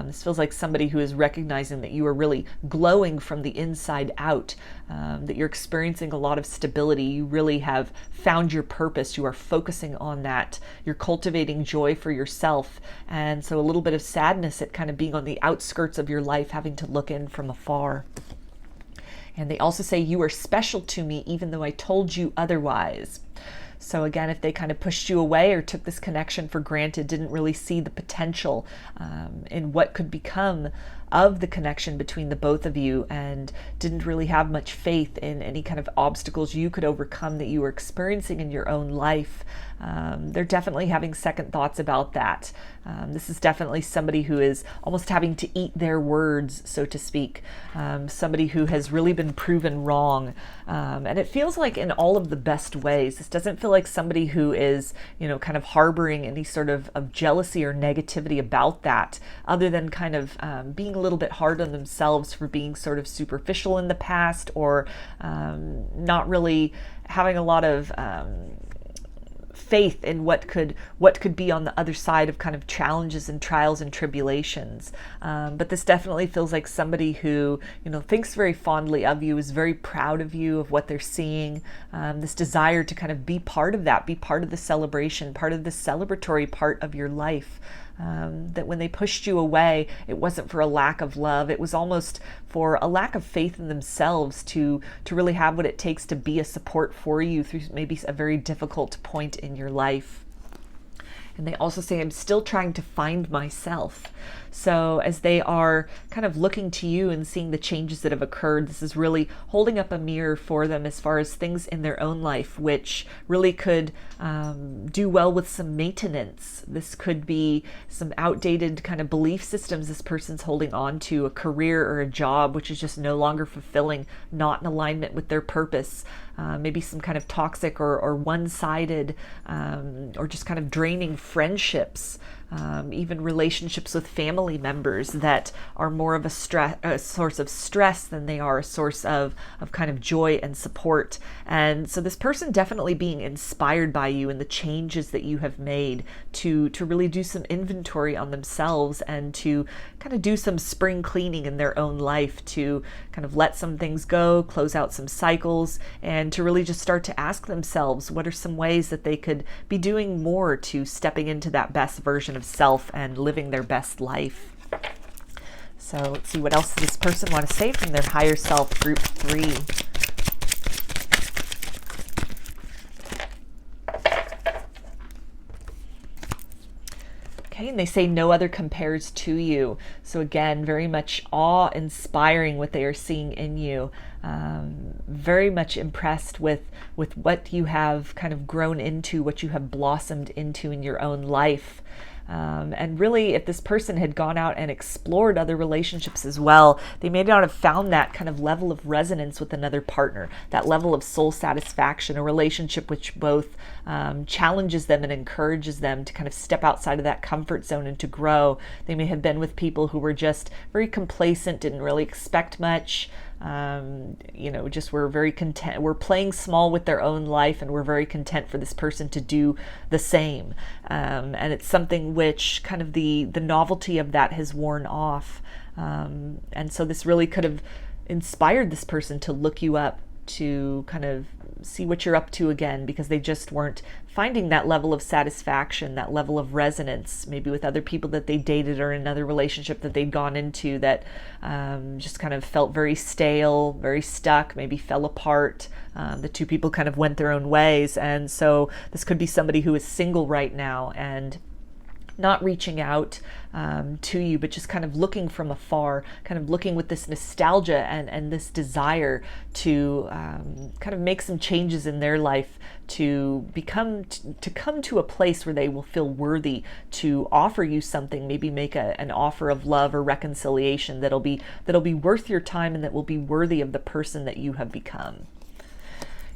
This feels like somebody who is recognizing that you are really glowing from the inside out, that you're experiencing a lot of stability. You really have found your purpose. You are focusing on that. You're cultivating joy for yourself. And so a little bit of sadness at kind of being on the outskirts of your life, having to look in from afar. And they also say, you are special to me, even though I told you otherwise. So again, if they kind of pushed you away or took this connection for granted, didn't really see the potential in what could become of the connection between the both of you, and didn't really have much faith in any kind of obstacles you could overcome that you were experiencing in your own life, they're definitely having second thoughts about that. This is definitely somebody who is almost having to eat their words, so to speak. Somebody who has really been proven wrong. And it feels like in all of the best ways. This doesn't feel like somebody who is, kind of harboring any sort of jealousy or negativity about that, other than kind of being a little bit hard on themselves for being sort of superficial in the past, or not really having a lot of faith in what could be on the other side of kind of challenges and trials and tribulations. But this definitely feels like somebody who, thinks very fondly of you, is very proud of you, of what they're seeing, this desire to kind of be part of that, be part of the celebration, part of the celebratory part of your life. That when they pushed you away, it wasn't for a lack of love. It was almost for a lack of faith in themselves to really have what it takes to be a support for you through maybe a very difficult point in your life. And they also say, I'm still trying to find myself. So as they are kind of looking to you and seeing the changes that have occurred, this is really holding up a mirror for them as far as things in their own life, which really could do well with some maintenance. This could be some outdated kind of belief systems this person's holding on to, a career or a job which is just no longer fulfilling, not in alignment with their purpose. Maybe some kind of toxic or one-sided or just kind of draining friendships. even relationships with family members that are more of a source of stress than they are a source of kind of joy and support. And so this person definitely being inspired by you and the changes that you have made to really do some inventory on themselves and to kind of do some spring cleaning in their own life, to kind of let some things go, close out some cycles, and to really just start to ask themselves what are some ways that they could be doing more to stepping into that best version of self and living their best life. So let's see, what else does this person want to say from their higher self, group 3? And they say no other compares to you. So again, very much awe-inspiring what they are seeing in you. Very much impressed with what you have kind of grown into, what you have blossomed into in your own life. And really, if this person had gone out and explored other relationships as well, they may not have found that kind of level of resonance with another partner, that level of soul satisfaction, a relationship which both challenges them and encourages them to kind of step outside of that comfort zone and to grow. They may have been with people who were just very complacent, didn't really expect much, just were very content, were playing small with their own life, and were very content for this person to do the same. And it's something which kind of the novelty of that has worn off. And so this really could have inspired this person to look you up, to kind of see what you're up to again, because they just weren't finding that level of satisfaction, that level of resonance, maybe with other people that they dated or another relationship that they'd gone into that just kind of felt very stale, very stuck, maybe fell apart. The two people kind of went their own ways. And so this could be somebody who is single right now and not reaching out to you, but just kind of looking from afar, kind of looking with this nostalgia and this desire to kind of make some changes in their life, to come to a place where they will feel worthy to offer you something, maybe make an offer of love or reconciliation that'll be worth your time and that will be worthy of the person that you have become.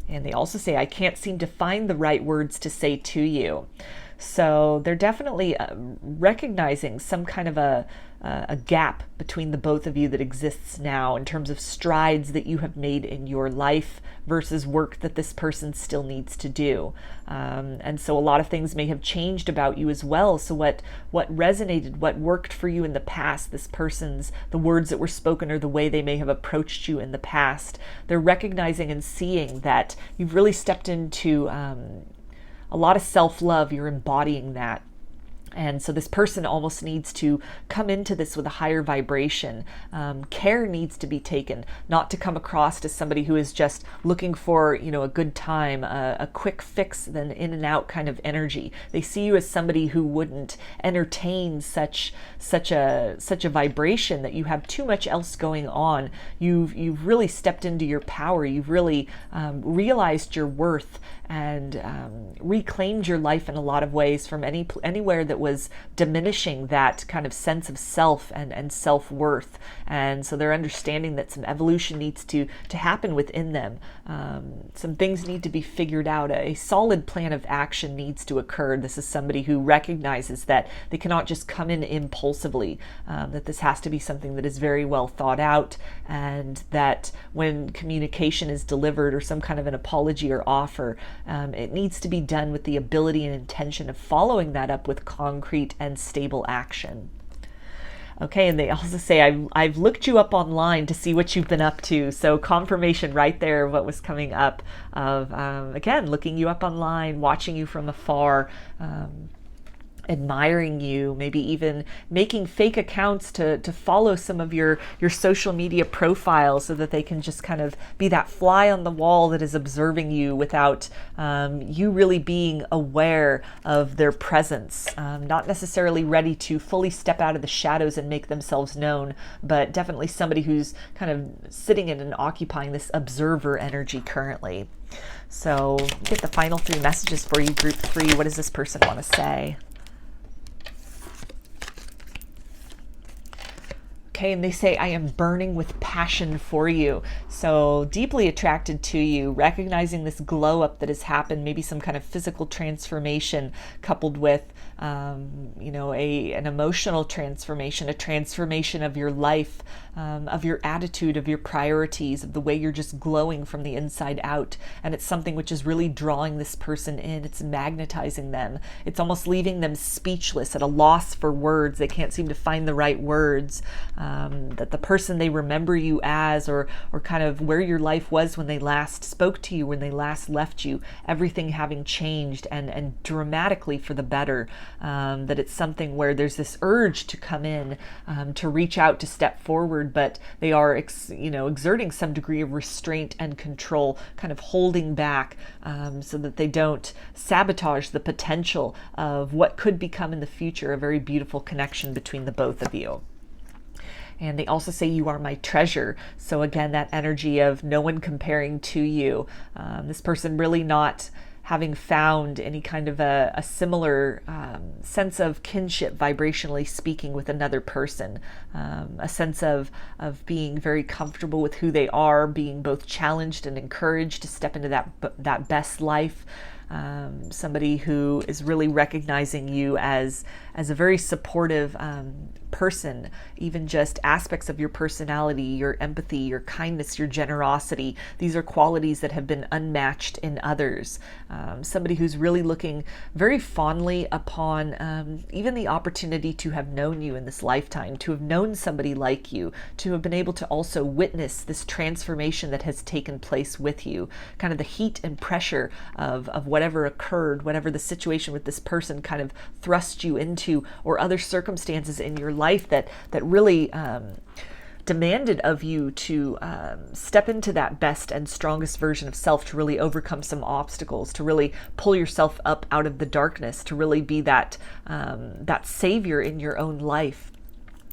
And they also say, I can't seem to find the right words to say to you. So they're definitely recognizing some kind of a gap between the both of you that exists now in terms of strides that you have made in your life versus work that this person still needs to do. And so a lot of things may have changed about you as well. So what resonated, what worked for you in the past, the words that were spoken or the way they may have approached you in the past, they're recognizing and seeing that you've really stepped into a lot of self-love. You're embodying that. And so this person almost needs to come into this with a higher vibration. Care needs to be taken, not to come across as somebody who is just looking for, a good time, a quick fix, then in and out kind of energy. They see you as somebody who wouldn't entertain such a vibration, that you have too much else going on. You've really stepped into your power. You've really realized your worth and reclaimed your life in a lot of ways from anywhere that was diminishing that kind of sense of self and self-worth. And so they're understanding that some evolution needs to happen within them. Some things need to be figured out. A solid plan of action needs to occur. This is somebody who recognizes that they cannot just come in impulsively, that this has to be something that is very well thought out, and that when communication is delivered or some kind of an apology or offer, it needs to be done with the ability and intention of following that up with concrete and stable action. Okay, and they also say, I've looked you up online to see what you've been up to. So confirmation right there of what was coming up of, again, looking you up online, watching you from afar, admiring you, maybe even making fake accounts to follow some of your social media profiles so that they can just kind of be that fly on the wall that is observing you without you really being aware of their presence. Not necessarily ready to fully step out of the shadows and make themselves known, but definitely somebody who's kind of sitting in and occupying this observer energy currently. So get the final 3 messages for you, group 3. What does this person want to say? Okay, and they say, I am burning with passion for you. So deeply attracted to you, recognizing this glow up that has happened, maybe some kind of physical transformation coupled with you know, an emotional transformation, a transformation of your life, of your attitude, of your priorities, of the way you're just glowing from the inside out. And it's something which is really drawing this person in. It's magnetizing them. It's almost leaving them speechless, at a loss for words. They can't seem to find the right words. That the person they remember you as, or kind of where your life was when they last spoke to you, when they last left you, everything having changed and dramatically for the better. That it's something where there's this urge to come in, to reach out, to step forward, but they are exerting some degree of restraint and control, kind of holding back, so that they don't sabotage the potential of what could become in the future a very beautiful connection between the both of you. And they also say, you are my treasure. So again, that energy of no one comparing to you. This person really not having found any kind of a similar sense of kinship, vibrationally speaking, with another person. A sense of being very comfortable with who they are, being both challenged and encouraged to step into that best life. Somebody who is really recognizing you as a very supportive person, even just aspects of your personality, your empathy, your kindness, your generosity. These are qualities that have been unmatched in others. Somebody who's really looking very fondly upon even the opportunity to have known you in this lifetime, to have known somebody like you, to have been able to also witness this transformation that has taken place with you, kind of the heat and pressure of whatever occurred, whatever the situation with this person kind of thrust you into, or other circumstances in your life that really demanded of you to step into that best and strongest version of self, to really overcome some obstacles, to really pull yourself up out of the darkness, to really be that savior in your own life.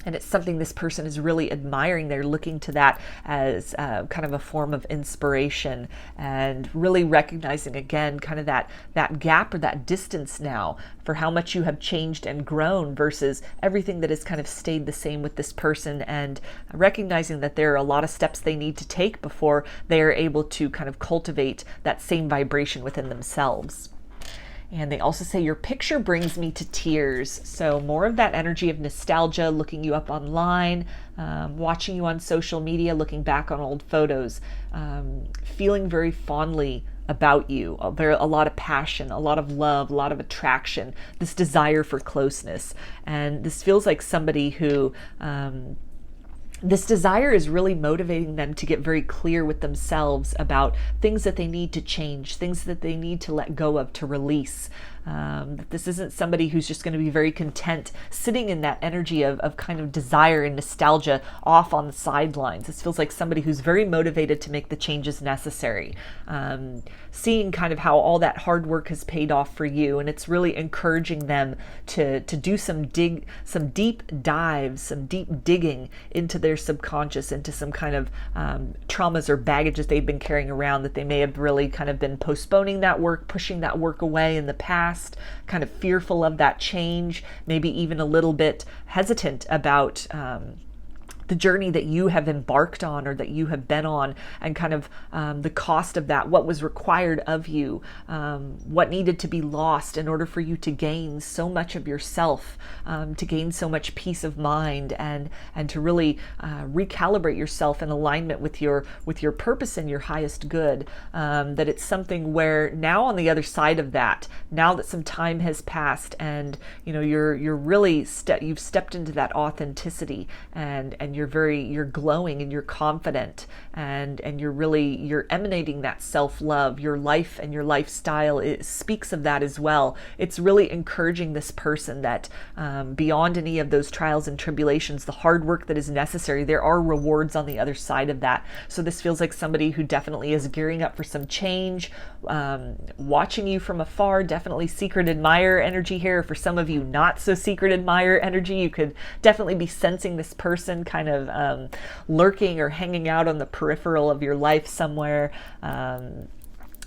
And it's something this person is really admiring. They're looking to that as kind of a form of inspiration, and really recognizing again kind of that gap or that distance now for how much you have changed and grown versus everything that has kind of stayed the same with this person, and recognizing that there are a lot of steps they need to take before they are able to kind of cultivate that same vibration within themselves. And they also say, your picture brings me to tears. So more of that energy of nostalgia, looking you up online, watching you on social media, looking back on old photos, feeling very fondly about you, a lot of passion, a lot of love, a lot of attraction, this desire for closeness. And this feels like somebody who this desire is really motivating them to get very clear with themselves about things that they need to change, things that they need to let go of, to release. That this isn't somebody who's just going to be very content sitting in that energy of kind of desire and nostalgia off on the sidelines. This feels like somebody who's very motivated to make the changes necessary. Seeing kind of how all that hard work has paid off for you, and it's really encouraging them to do some deep dives, some deep digging into their subconscious, into some kind of traumas or baggages they've been carrying around, that they may have really kind of been postponing that work, pushing that work away in the past, kind of fearful of that change, maybe even a little bit hesitant about the journey that you have embarked on, or that you have been on, and kind of the cost of that, what was required of you, what needed to be lost in order for you to gain so much of yourself, to gain so much peace of mind, and to really recalibrate yourself in alignment with your purpose and your highest good. That it's something where now on the other side of that, now that some time has passed, and you're really you've stepped into that authenticity, and you're glowing and you're confident, and you're emanating that self-love. Your life and your lifestyle, it speaks of that as well. It's really encouraging this person that beyond any of those trials and tribulations, the hard work that is necessary, there are rewards on the other side of that. So this feels like somebody who definitely is gearing up for some change, watching you from afar. Definitely secret admirer energy here. For some of you, not so secret admirer energy. You could definitely be sensing this person kind of lurking or hanging out on the peripheral of your life somewhere.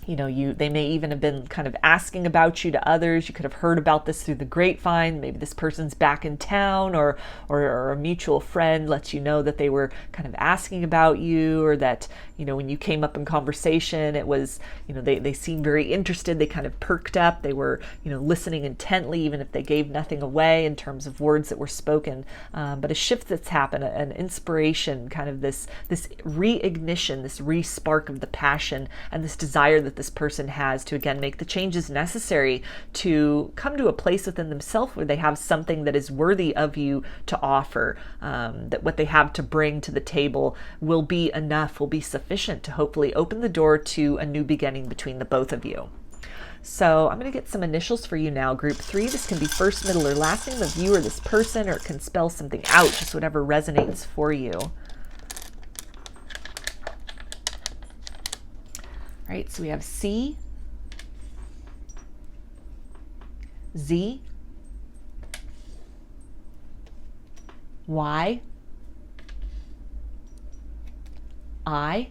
They may even have been kind of asking about you to others. You could have heard about this through the grapevine. Maybe this person's back in town, or a mutual friend lets you know that they were kind of asking about you, or that, when you came up in conversation, it was, they seemed very interested. They kind of perked up. They were, listening intently, even if they gave nothing away in terms of words that were spoken. But a shift that's happened, an inspiration, kind of this reignition, this re-spark of the passion and this desire that this person has to, again, make the changes necessary to come to a place within themselves where they have something that is worthy of you to offer, that what they have to bring to the table will be enough, will be sufficient to hopefully open the door to a new beginning between the both of you. So I'm going to get some initials for you now, group 3. This can be first, middle, or last name of you or this person, or it can spell something out, just whatever resonates for you. Right, so we have C, Z, Y, I,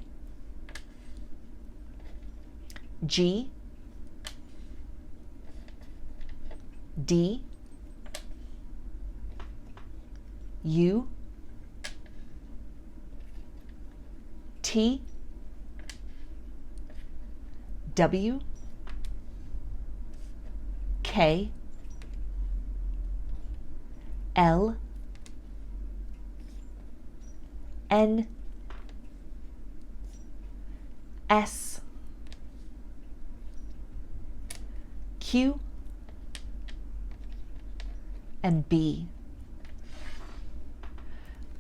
G, D, U, T, W, K, L, N, S, Q, and B.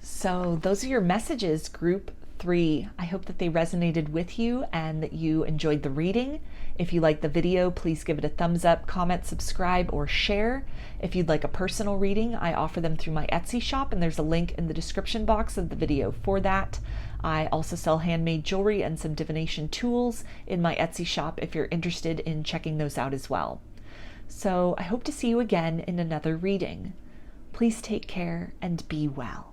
So those are your messages, group 3. I hope that they resonated with you and that you enjoyed the reading. If you liked the video, please give it a thumbs up, comment, subscribe, or share. If you'd like a personal reading, I offer them through my Etsy shop, and there's a link in the description box of the video for that. I also sell handmade jewelry and some divination tools in my Etsy shop if you're interested in checking those out as well. So I hope to see you again in another reading. Please take care and be well.